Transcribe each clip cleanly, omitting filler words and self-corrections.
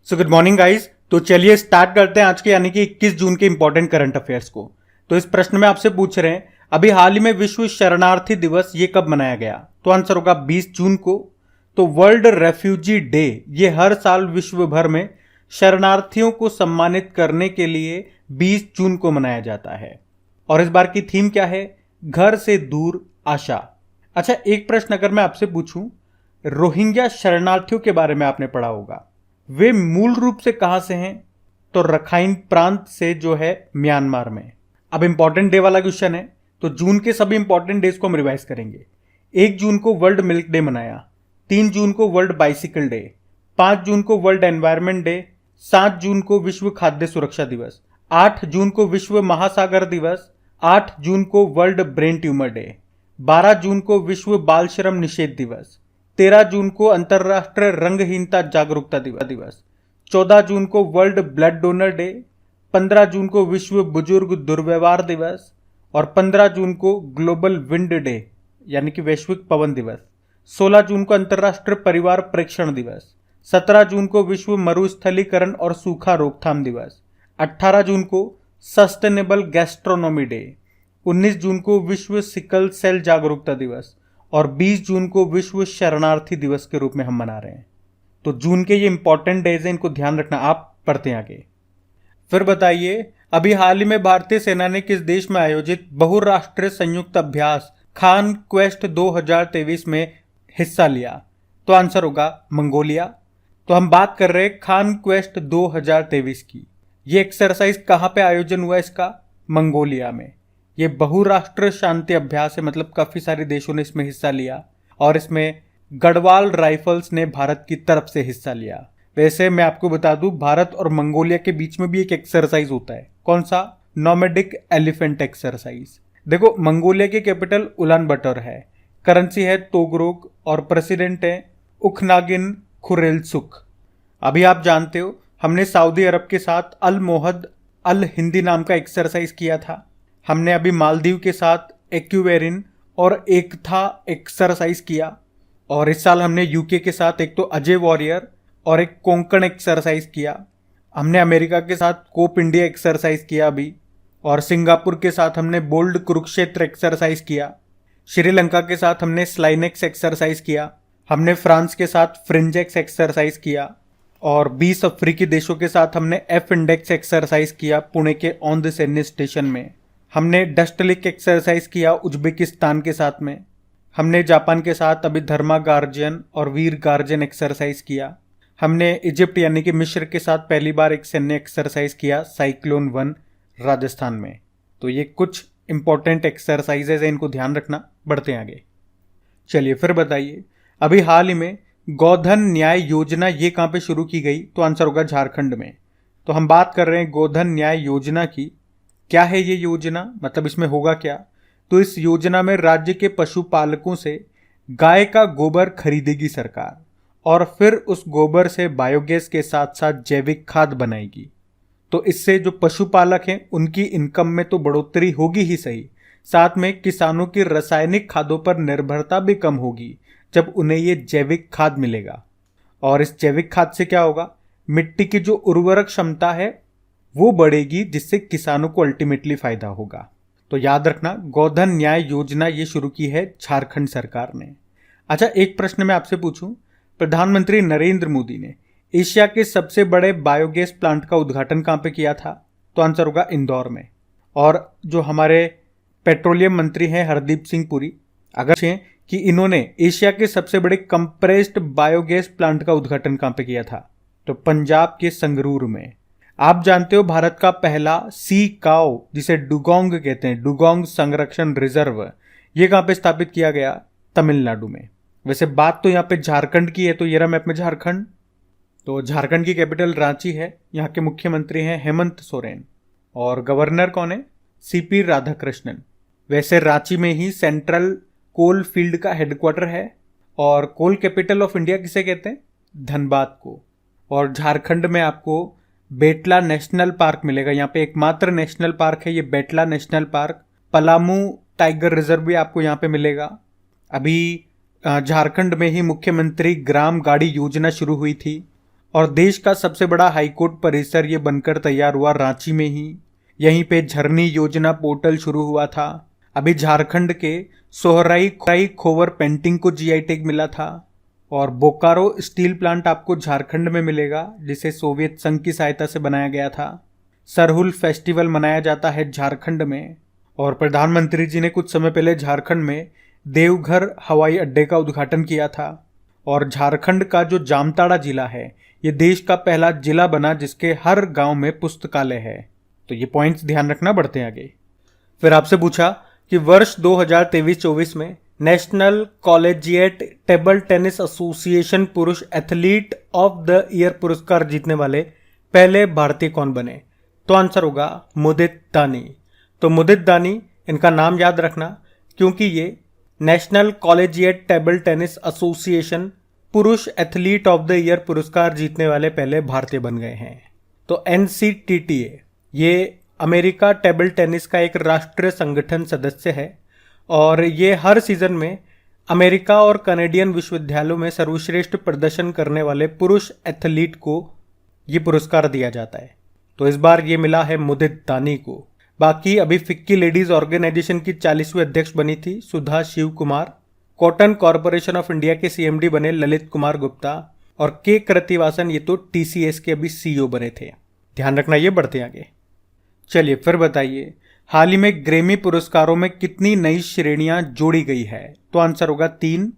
So good morning guys. तो चलिए start करते हैं आज के यानी कि 21 जून के इंपॉर्टेंट करंट अफेयर्स को। तो इस प्रश्न में आपसे पूछ रहे हैं अभी हाल ही में विश्व शरणार्थी दिवस ये कब मनाया गया। तो आंसर होगा 20 जून को। तो वर्ल्ड रेफ्यूजी डे ये हर साल विश्व भर में शरणार्थियों को सम्मानित करने के लिए 20 जून को मनाया जाता है। और इस बार की थीम क्या है? घर से दूर आशा। अच्छा, एक प्रश्न अगर मैं आपसे पूछूं, रोहिंग्या शरणार्थियों के बारे में आपने पढ़ा होगा, वे मूल रूप से कहां से हैं? तो रखाइन प्रांत से, जो है म्यांमार में। अब इंपॉर्टेंट डे वाला क्वेश्चन है, तो जून के सभी इंपॉर्टेंट डेज को हम रिवाइज करेंगे। 1 जून को वर्ल्ड मिल्क डे मनाया, 3 जून को वर्ल्ड बाइसिकल डे, 5 जून को वर्ल्ड एनवायरमेंट डे, 7 जून को विश्व खाद्य सुरक्षा दिवस, 8 जून को विश्व महासागर दिवस, 8 जून को वर्ल्ड ब्रेन ट्यूमर डे, 12 जून को विश्व बाल श्रम निषेध दिवस, 13 जून को अंतर्राष्ट्रीय रंगहीनता जागरूकता दिवस, 14 जून को वर्ल्ड ब्लड डोनर डे, 15 जून को विश्व बुजुर्ग दुर्व्यवहार दिवस और 15 जून को ग्लोबल विंड डे यानी कि वैश्विक पवन दिवस, 16 जून को अंतर्राष्ट्रीय परिवार प्रेक्षण दिवस, 17 जून को विश्व मरुस्थलीकरण और सूखा रोकथाम दिवस, 18 जून को सस्टेनेबल गैस्ट्रोनॉमी डे, 19 जून को विश्व सिकल सेल जागरूकता दिवस और 20 जून को विश्व शरणार्थी दिवस के रूप में हम मना रहे हैं। तो जून के ये इंपॉर्टेंट डेज हैं, इनको ध्यान रखना। आप पढ़ते हैं आगे। फिर बताइए, अभी हाल ही में भारतीय सेना ने किस देश में आयोजित बहुराष्ट्रीय संयुक्त अभ्यास खान क्वेस्ट 2023 में हिस्सा लिया? तो आंसर होगा मंगोलिया। तो हम बात कर रहे हैं खान क्वेस्ट 2023 की। ये एक्सरसाइज कहाँ पे आयोजन हुआ इसका? मंगोलिया में। ये बहुराष्ट्रीय शांति अभ्यास है, मतलब काफी सारे देशों ने इसमें हिस्सा लिया और इसमें गढ़वाल राइफल्स ने भारत की तरफ से हिस्सा लिया। वैसे मैं आपको बता दूं, भारत और मंगोलिया के बीच में भी एक एक्सरसाइज होता है। कौन सा? Nomadic elephant exercise. देखो, मंगोलिया की कैपिटल उलान बटर है, करेंसी है तोगरोक और प्रेसिडेंट है उखनागिन खुरेलसुख। अभी आप जानते हो हमने सऊदी अरब के साथ अल मोहद अल हिंदी नाम का एक्सरसाइज किया था। हमने अभी मालदीव के साथ एक्यूवेरिन और एकथा एक्सरसाइज किया और इस साल हमने यूके के साथ एक तो अजय वॉरियर और एक कोंकण एक्सरसाइज किया। हमने अमेरिका के साथ कोप इंडिया एक्सरसाइज किया अभी, और सिंगापुर के साथ हमने बोल्ड कुरुक्षेत्र एक्सरसाइज किया। श्रीलंका के साथ हमने स्लाइनेक्स एक्सरसाइज किया। हमने फ्रांस के साथ फ्रिंजेक्स एक्सरसाइज किया और 20 अफ्रीकी देशों के साथ हमने एफ इंडेक्स एक्सरसाइज किया पुणे के ऑन द सैन्य स्टेशन में। हमने डस्टलिक एक्सरसाइज किया उज्बेकिस्तान के साथ में। हमने जापान के साथ अभी धर्मा गार्जियन और वीर गार्जियन एक्सरसाइज किया। हमने इजिप्ट यानी कि मिस्र के साथ पहली बार एक सैन्य एक्सरसाइज किया साइक्लोन 1 राजस्थान में। तो ये कुछ इंपॉर्टेंट एक्सरसाइजेज हैं, इनको ध्यान रखना। बढ़ते हैं आगे। चलिए फिर बताइए, अभी हाल ही में गोधन न्याय योजना ये कहाँ पे शुरू की गई? तो आंसर होगा झारखंड में। तो हम बात कर रहे हैं गोधन न्याय योजना की। क्या है ये योजना, मतलब इसमें होगा क्या? तो इस योजना में राज्य के पशुपालकों से गाय का गोबर खरीदेगी सरकार और फिर उस गोबर से बायोगैस के साथ साथ जैविक खाद बनाएगी। तो इससे जो पशुपालक हैं उनकी इनकम में तो बढ़ोतरी होगी ही सही, साथ में किसानों की रासायनिक खादों पर निर्भरता भी कम होगी जब उन्हें ये जैविक खाद मिलेगा। और इस जैविक खाद से क्या होगा? मिट्टी की जो उर्वरक क्षमता है वो बढ़ेगी, जिससे किसानों को अल्टीमेटली फायदा होगा। तो याद रखना, गोधन न्याय योजना ये शुरू की है झारखंड सरकार ने। अच्छा, एक प्रश्न मैं आपसे पूछूं, प्रधानमंत्री नरेंद्र मोदी ने एशिया के सबसे बड़े बायोगैस प्लांट का उद्घाटन कहां पे किया था? तो आंसर होगा इंदौर में। और जो हमारे पेट्रोलियम मंत्री हैं हरदीप सिंह पुरी, अगर कि इन्होंने एशिया के सबसे बड़े कंप्रेस्ड बायोगैस प्लांट का उद्घाटन कहां पे किया था? तो पंजाब के संगरूर में। आप जानते हो भारत का पहला सी काउ, जिसे डुगोंग कहते हैं, डुगोंग संरक्षण रिजर्व, ये कहां पे स्थापित किया गया? तमिलनाडु में। वैसे बात तो यहाँ पे झारखंड की है, तो ये रहा मैप में झारखंड। तो झारखंड की कैपिटल रांची है। यहाँ के मुख्यमंत्री हैं हेमंत सोरेन और गवर्नर कौन है? सीपी राधाकृष्णन। वैसे रांची में ही सेंट्रल कोल फील्ड का हेडक्वार्टर है और कोल कैपिटल ऑफ इंडिया किसे कहते हैं? धनबाद को। और झारखंड में आपको बेटला नेशनल पार्क मिलेगा। यहाँ पे एकमात्र नेशनल पार्क है ये Betla national park. Palamu tiger reserve भी आपको यहाँ पे मिलेगा। अभी झारखंड में ही मुख्यमंत्री ग्राम गाड़ी योजना शुरू हुई थी और देश का सबसे बड़ा हाईकोर्ट परिसर ये बनकर तैयार हुआ रांची में ही। यहीं पे झरनी योजना पोर्टल शुरू हुआ था। अभी झारखंड के सोहराई खोवर पेंटिंग को जीआई टैग मिला था। और बोकारो स्टील प्लांट आपको झारखंड में मिलेगा, जिसे सोवियत संघ की सहायता से बनाया गया था। सरहुल फेस्टिवल मनाया जाता है झारखंड में। और प्रधानमंत्री जी ने कुछ समय पहले झारखंड में देवघर हवाई अड्डे का उद्घाटन किया था। और झारखंड का जो जामताड़ा जिला है, ये देश का पहला जिला बना जिसके हर गांव में पुस्तकालय है। तो ये पॉइंट्स ध्यान रखना, बढ़ते हैं आगे। फिर आपसे पूछा कि वर्ष 2023-24 में national collegiate table tennis association पुरुष एथलीट ऑफ द ईयर पुरस्कार जीतने वाले पहले भारतीय कौन बने? तो आंसर होगा मुदित दानी। तो मुदित दानी, इनका नाम याद रखना क्योंकि ये national collegiate table tennis association पुरुष एथलीट ऑफ द ईयर पुरस्कार जीतने वाले पहले भारतीय बन गए हैं। तो NCTTA ये अमेरिका टेबल टेनिस का एक राष्ट्रीय संगठन सदस्य है और ये हर सीजन में अमेरिका और कनाडियन विश्वविद्यालयों में सर्वश्रेष्ठ प्रदर्शन करने वाले पुरुष एथलीट को ये पुरस्कार दिया जाता है। तो इस बार ये मिला है मुदित दानी को। बाकी अभी फिक्की लेडीज ऑर्गेनाइजेशन की 40वीं अध्यक्ष बनी थी Sudha Shiv Kumar. Cotton corporation of India के CMD बने ललित कुमार गुप्ता। और के कृतिवासन ये तो TCS के अभी CEO बने थे। ध्यान रखना, ये बढ़ते आगे। चलिए फिर बताइए, हाल ही में ग्रेमी पुरस्कारों में कितनी नई श्रेणियां जोड़ी गई है? तो आंसर होगा 3।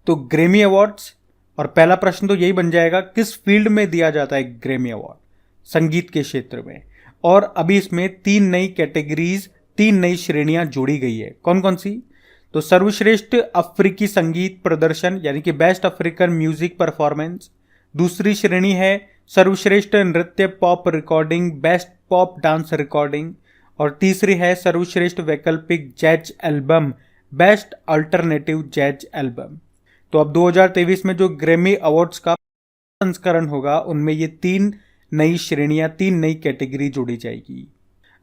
तो ग्रेमी अवार्ड्स, और पहला प्रश्न तो यही बन जाएगा, किस फील्ड में दिया जाता है ग्रेमी अवार्ड? संगीत के क्षेत्र में। और अभी इसमें 3 नई कैटेगरीज, 3 नई श्रेणियां जोड़ी गई है। कौन कौन सी? तो सर्वश्रेष्ठ अफ्रीकी संगीत प्रदर्शन यानी कि बेस्ट अफ्रीकन म्यूजिक परफॉर्मेंस। दूसरी श्रेणी है सर्वश्रेष्ठ नृत्य pop recording, best pop dance recording. और तीसरी है सर्वश्रेष्ठ वैकल्पिक jazz album, best alternative jazz album. तो अब 2023 में जो ग्रैमी अवार्ड्स का संस्करण होगा उनमें ये 3 नई श्रेणियां, 3 नई कैटेगरी जोड़ी जाएगी।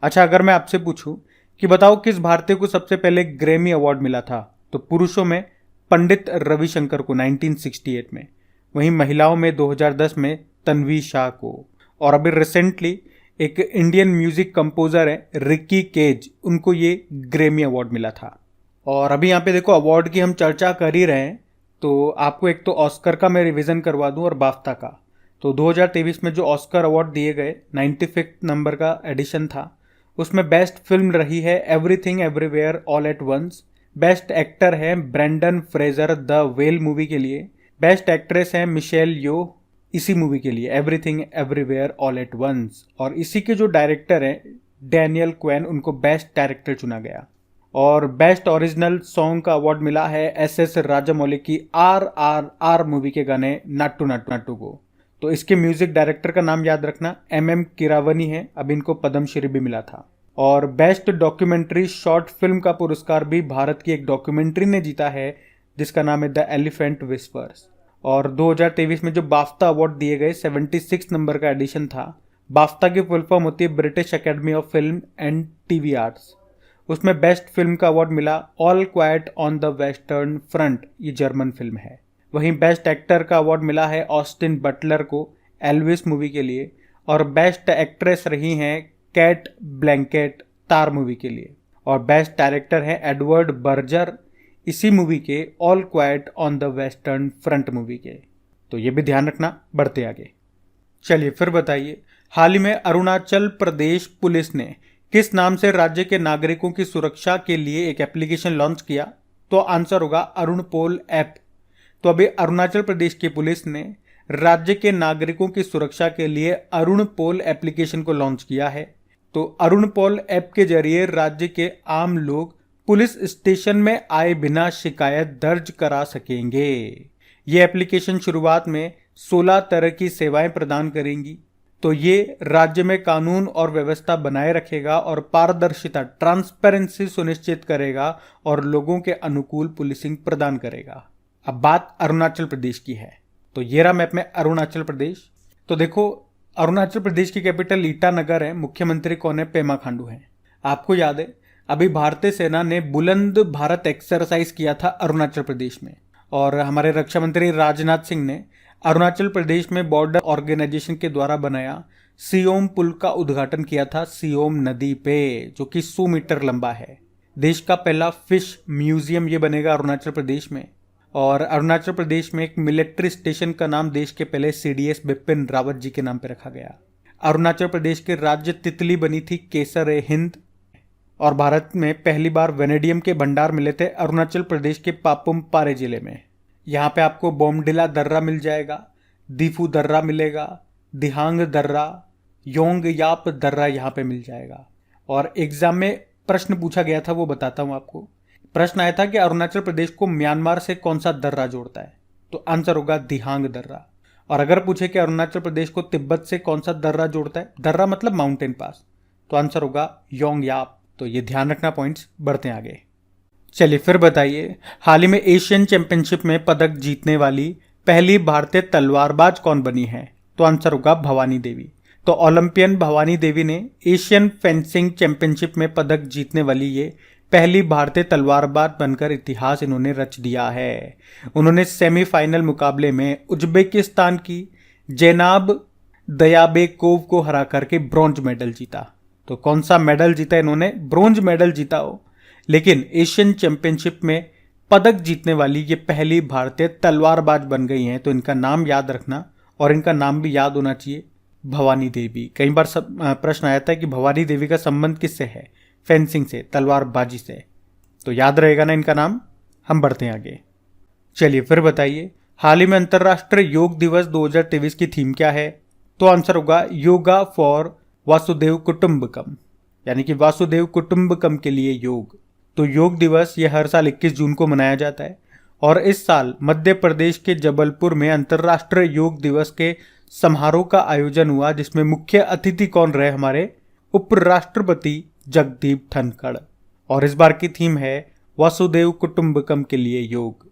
अच्छा, अगर मैं आपसे पूछूं कि बताओ किस भारतीय को सबसे पहले ग्रैमी अवार्ड मिला था? तो पुरुषों में पंडित रविशंकर को 1968 में, वहीं महिलाओं में 2010 में तन्वी शाह को। और अभी रिसेंटली एक इंडियन म्यूजिक कंपोजर है रिकी केज, उनको ये ग्रैमी अवार्ड मिला था। और अभी यहाँ पे देखो, अवार्ड की हम चर्चा कर ही रहे हैं तो आपको एक तो ऑस्कर का मैं रिवीजन करवा दूं और बाफ्ता का। तो 2023 में जो ऑस्कर अवार्ड दिए गए 95 नंबर का एडिशन था, उसमें बेस्ट फिल्म रही है everything everywhere all at once. Best actor है Brendan Fraser the whale movie के लिए। बेस्ट एक्ट्रेस है मिशेल यो इसी मूवी के लिए everything everywhere all at once. और इसी के जो डायरेक्टर हैं डैनियल क्वेन, उनको बेस्ट डायरेक्टर चुना गया। और बेस्ट ओरिजिनल सॉन्ग का अवार्ड मिला है SS राजामौली की RRR मूवी के गाने नाटू नाटू नाटू को। तो इसके म्यूजिक डायरेक्टर का नाम याद रखना MM किरावनी है, अब इनको पद्मश्री भी मिला था। और बेस्ट डॉक्यूमेंट्री शॉर्ट फिल्म का पुरस्कार भी भारत की एक डॉक्यूमेंट्री ने जीता है जिसका नाम है द एलिफेंट विस्पर्स। और 2023 में जो बाफ्ता अवार्ड दिए गए 76 नंबर का एडिशन था। बाफ्ता की फुल फॉर्म होती है British academy of film and TV arts. उसमें बेस्ट फिल्म का अवार्ड मिला all quite on the western front, ये जर्मन फिल्म है। वहीं बेस्ट एक्टर का अवार्ड मिला है ऑस्टिन बटलर को एल्विस मूवी के लिए। और बेस्ट एक्ट्रेस रही हैं कैट ब्लैंकेट तार मूवी के लिए। और बेस्ट डायरेक्टर है एडवर्ड बर्जर इसी मूवी के all quite on the western front movie के। तो ये भी ध्यान रखना, बढ़ते आगे। चलिए फिर बताइए, हाल ही में अरुणाचल प्रदेश पुलिस ने किस नाम से राज्य के नागरिकों की सुरक्षा के लिए एक एप्लीकेशन लॉन्च किया? तो आंसर होगा अरुणपोल ऐप। तो अभी अरुणाचल प्रदेश की पुलिस ने राज्य के नागरिकों की सुरक्षा के लिए अरुणपोल एप्लीकेशन को लॉन्च किया है। तो अरुणपोल ऐप के जरिए राज्य के आम लोग पुलिस स्टेशन में आए बिना शिकायत दर्ज करा सकेंगे। ये एप्लीकेशन शुरुआत में 16 तरह की सेवाएं प्रदान करेंगी। तो ये राज्य में कानून और व्यवस्था बनाए रखेगा और पारदर्शिता ट्रांसपेरेंसी सुनिश्चित करेगा और लोगों के अनुकूल पुलिसिंग प्रदान करेगा। अब बात अरुणाचल प्रदेश की है। तो ये रहा मैप में अरुणाचल प्रदेश। तो देखो, अरुणाचल प्रदेश की कैपिटल ईटानगर है। मुख्यमंत्री कौन है? पेमा खांडू है। आपको याद है अभी भारतीय सेना ने बुलंद भारत एक्सरसाइज किया था अरुणाचल प्रदेश में। और हमारे रक्षा मंत्री राजनाथ सिंह ने अरुणाचल प्रदेश में बॉर्डर ऑर्गेनाइजेशन के द्वारा बनाया सियोम पुल का उद्घाटन किया था सियोम नदी पे, जो कि 100 मीटर लंबा है। देश का पहला फिश म्यूजियम ये बनेगा अरुणाचल प्रदेश में। और अरुणाचल प्रदेश में एक मिलिट्री स्टेशन का नाम देश के पहले CDS बिपिन रावत जी के नाम पे रखा गया। अरुणाचल प्रदेश के राज्य तितली बनी थी केसर ए हिंद। और भारत में पहली बार वेनेडियम के भंडार मिले थे अरुणाचल प्रदेश के पापुम पारे जिले में। यहाँ पे आपको बोमडिला दर्रा मिल जाएगा, दीफू दर्रा मिलेगा, दिहांग दर्रा, योंग याप दर्रा यहाँ पे मिल जाएगा। और एग्जाम में प्रश्न पूछा गया था, वो बताता हूँ आपको। प्रश्न आया था कि अरुणाचल प्रदेश को म्यांमार से कौन सा दर्रा जोड़ता है, तो आंसर होगा दिहांग दर्रा। और अगर पूछे कि अरुणाचल प्रदेश को तिब्बत से कौन सा दर्रा जोड़ता है, दर्रा मतलब माउंटेन पास, तो आंसर होगा योंग याप। तो ये ध्यान रखना पॉइंट्स। बढ़ते हैं आगे। चलिए फिर बताइए, हाल ही में एशियन चैंपियनशिप में पदक जीतने वाली पहली भारतीय तलवारबाज कौन बनी है, तो आंसर होगा भवानी देवी। तो ओलंपियन भवानी देवी ने एशियन फेंसिंग चैंपियनशिप में पदक जीतने वाली ये पहली भारतीय तलवारबाज बनकर इतिहास इन्होंने रच दिया है। उन्होंने सेमीफाइनल मुकाबले में उज्बेकिस्तान की जैनाब दयाबेकोव को हरा करके ब्रॉन्ज मेडल जीता। तो कौन सा मेडल जीता इन्होंने? ब्रॉन्ज मेडल जीता हो, लेकिन एशियन चैंपियनशिप में पदक जीतने वाली ये पहली भारतीय तलवारबाज बन गई हैं। तो इनका नाम याद रखना, और इनका नाम भी याद होना चाहिए, भवानी देवी। कई बार प्रश्न आया था कि भवानी देवी का संबंध किससे है? फेंसिंग से, तलवारबाजी से। तो याद रहेगा ना इनका नाम। हम बढ़ते हैं आगे। चलिए फिर बताइए, हाल ही में अंतर्राष्ट्रीय योग दिवस 2023 की थीम क्या है? तो आंसर होगा योगा फॉर वासुदेव कुटुंबकम, यानी कि वासुदेव कुटुंबकम के लिए योग। तो योग दिवस ये हर साल 21 जून को मनाया जाता है। और इस साल मध्य प्रदेश के जबलपुर में अंतर्राष्ट्रीय योग दिवस के समारोह का आयोजन हुआ, जिसमें मुख्य अतिथि कौन रहे? हमारे उपराष्ट्रपति जगदीप धनखड़। और इस बार की थीम है वासुदेव कुटुंबकम के लिए योग।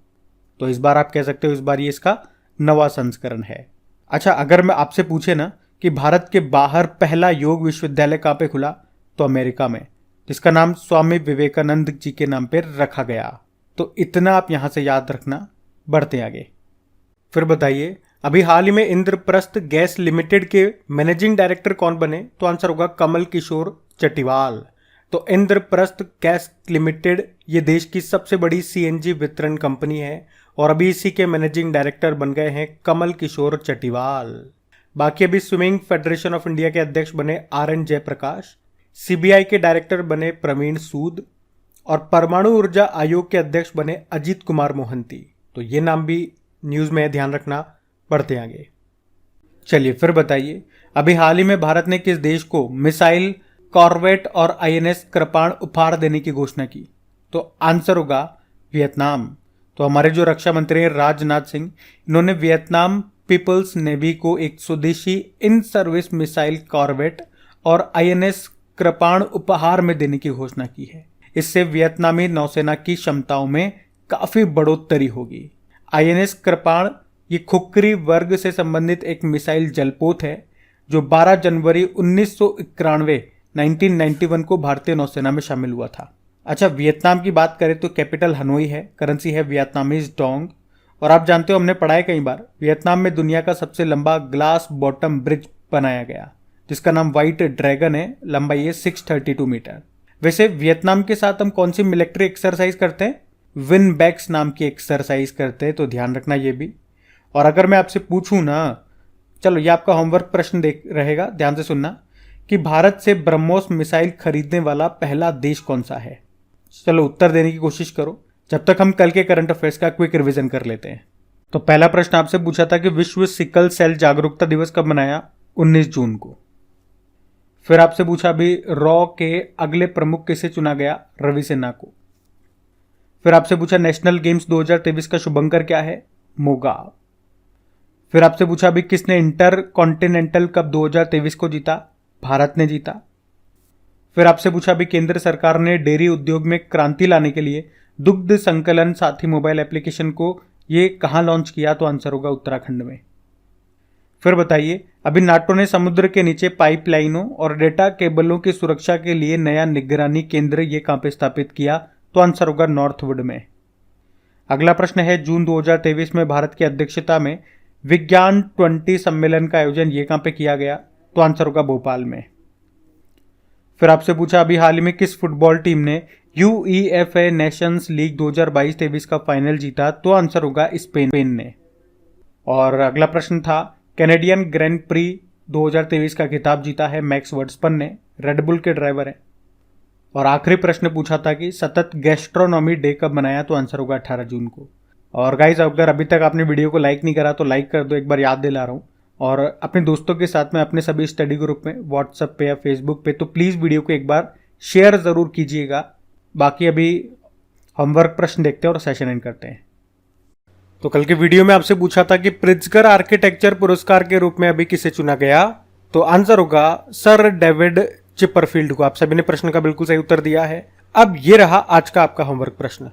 तो इस बार आप कह सकते हो इस बार ये इसका नवा संस्करण है। अच्छा, अगर मैं आपसे पूछे ना कि भारत के बाहर पहला योग विश्वविद्यालय कहाँ पे खुला, तो अमेरिका में, जिसका नाम स्वामी विवेकानंद जी के नाम पे रखा गया। तो इतना आप यहां से याद रखना। बढ़ते आगे। फिर बताइए, अभी हाल ही में इंद्रप्रस्थ गैस लिमिटेड के मैनेजिंग डायरेक्टर कौन बने? तो आंसर होगा कमल किशोर चटिवाल। तो इंद्रप्रस्थ गैस लिमिटेड ये देश की सबसे बड़ी CNG वितरण कंपनी है, और अभी इसी के मैनेजिंग डायरेक्टर बन गए हैं कमल किशोर चटिवाल। बाकी अभी स्विमिंग फेडरेशन ऑफ इंडिया के अध्यक्ष बने RN जयप्रकाश, CBI के डायरेक्टर बने प्रवीण सूद, और परमाणु ऊर्जा आयोग के अध्यक्ष बने अजीत कुमार मोहंती। तो ये नाम भी न्यूज में ध्यान रखना। बढ़ते आगे। चलिए फिर बताइए, अभी हाल ही में भारत ने किस देश को मिसाइल, कॉर्वेट और INS कृपाण उपहार देने की घोषणा की? तो आंसर होगा वियतनाम। तो हमारे जो रक्षा मंत्री हैं राजनाथ सिंह, इन्होंने वियतनाम पीपल्स नेवी को एक स्वदेशी इन सर्विस मिसाइल कॉर्वेट और INS कृपाण उपहार में देने की घोषणा की है। इससे वियतनामी नौसेना की क्षमताओं में काफी बढ़ोतरी होगी। INS कृपाण ये खुक्री वर्ग से संबंधित एक मिसाइल जलपोत है, जो 12 जनवरी 1991 को भारतीय नौसेना में शामिल हुआ था। अच्छा, वियतनाम की बात करें तो कैपिटल हनोई है, करेंसी है वियतनामीज डोंग। और आप जानते हो, हमने पढ़ा है कई बार, वियतनाम में दुनिया का सबसे लंबा ग्लास बॉटम ब्रिज बनाया गया, जिसका नाम व्हाइट ड्रैगन है। लंबाई है 632 मीटर। वैसे वियतनाम के साथ हम कौन सी मिलिट्री एक्सरसाइज करते हैं? विन बैक्स नाम की एक्सरसाइज करते हैं, तो ध्यान रखना ये भी। और अगर मैं आपसे पूछूं ना, चलो ये आपका होमवर्क प्रश्न देख रहेगा, ध्यान से सुनना, कि भारत से ब्रह्मोस मिसाइल खरीदने वाला पहला देश कौन सा है? चलो उत्तर देने की कोशिश करो, जब तक हम कल के करंट अफेयर्स का क्विक रिवीजन कर लेते हैं। तो पहला प्रश्न आपसे पूछा था कि विश्व सिकल सेल जागरूकता दिवस कब मनाया? 19 जून को। फिर आपसे पूछा अभी रॉ के अगले प्रमुख किसे चुना गया? रवि सिन्हा को। फिर आपसे पूछा नेशनल गेम्स 2023 का शुभंकर क्या है? मोगा। फिर आपसे पूछा अभी किसने इंटर कॉन्टिनेंटल कप 2023 को जीता? भारत ने जीता। फिर आपसे पूछा अभी केंद्र सरकार ने डेयरी उद्योग में क्रांति लाने के लिए दुग्ध संकलन साथी मोबाइल एप्लीकेशन को ये कहां लॉन्च किया? तो आंसर होगा उत्तराखंड में। फिर बताइए, अभी नाटो ने समुद्र के नीचे पाइपलाइनों और डेटा केबलों की सुरक्षा के लिए नया निगरानी केंद्र ये कहां पे स्थापित किया? तो आंसर होगा नॉर्थवुड में। अगला प्रश्न है, जून 2023 में भारत की अध्यक्षता में विज्ञान 20 सम्मेलन का आयोजन ये कहाँ पे किया गया? तो आंसर होगा भोपाल में। फिर आपसे पूछा अभी हाल ही में किस फुटबॉल टीम ने UEFA नेशंस लीग 2022-23 का फाइनल जीता? तो आंसर होगा स्पेन ने। और अगला प्रश्न था कैनेडियन ग्रैंड प्री 2023 का खिताब जीता है मैक्स वर्स्टपन ने, रेडबुल के ड्राइवर हैं। और आखिरी प्रश्न पूछा था कि सतत गैस्ट्रोनॉमी डे कब मनाया? तो आंसर होगा 18 जून को। और गाइज अगर अभी तक आपने वीडियो को लाइक नहीं करा तो लाइक कर दो, एक बार याद दिला रहा हूँ। और अपने दोस्तों के साथ में अपने सभी स्टडी ग्रुप में व्हाट्सएप पे या फेसबुक पे तो प्लीज़ वीडियो को एक बार शेयर ज़रूर कीजिएगा। बाकी अभी होमवर्क प्रश्न देखते हैं और सेशन एंड करते हैं। तो कल के वीडियो में आपसे पूछा था कि प्रिट्जकर आर्किटेक्चर पुरस्कार के रूप में अभी किसे चुना गया? तो आंसर होगा सर डेविड चिपरफील्ड को। आप सभी ने प्रश्न का बिल्कुल सही उत्तर दिया है। अब ये रहा आज का आपका होमवर्क प्रश्न।